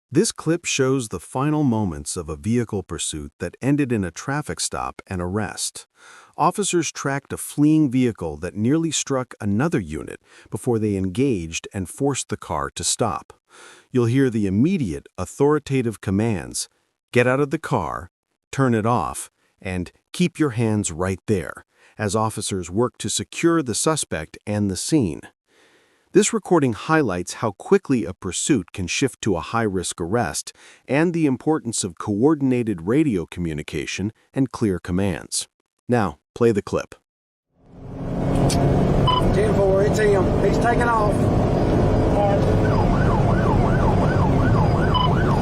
This clip shows the final moments of a vehicle pursuit that ended in a traffic stop and arrest. Officers tracked a fleeing vehicle that nearly struck another unit before they engaged and forced the car to stop. You'll hear the immediate, authoritative commands: get out of the car, turn it off, and keep your hands right there, as officers work to secure the suspect and the scene. This recording highlights how quickly a pursuit can shift to a high-risk arrest and the importance of coordinated radio communication and clear commands. Now, play the clip. 10-4, it's him. He's taking off.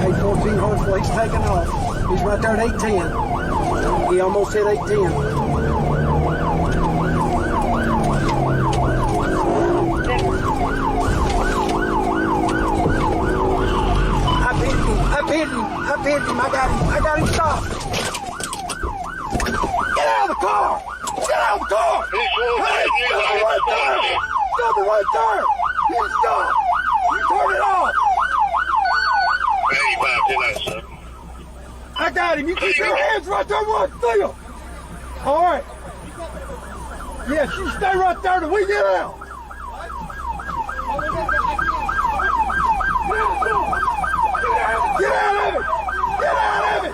814 Hartsville, he's taking off. He's right there at 810. He almost hit 810. I pinned him. I got him stopped. Get out of the car! Get out of the car! Hey, stop right there! Stop it right there! You stop! You turn it off! 85 tonight, sir. I got him. You keep your hands right there where I see him. All right. Yes, you stay right there till we get out. Get out of it! Get out of it!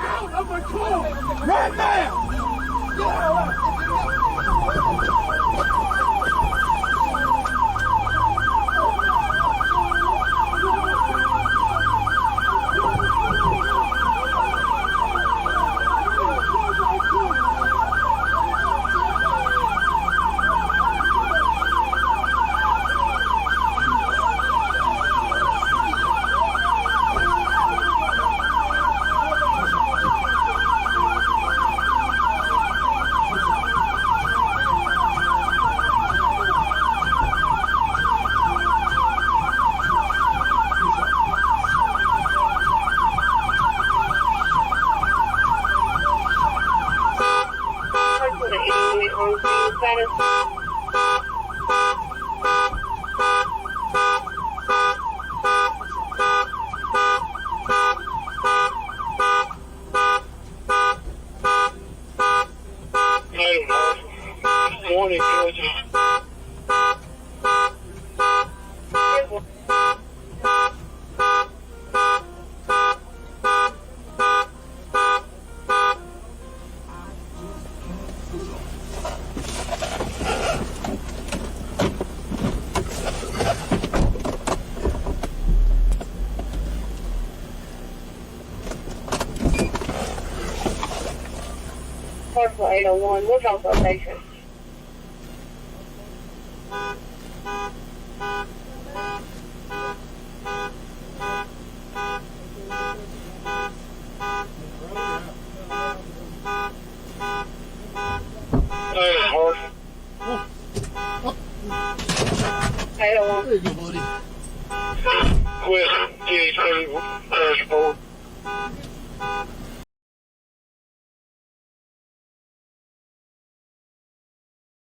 Right now! Get out of it! Morning, Georgia. Parcel 801, what's on location? Quit, GH 34.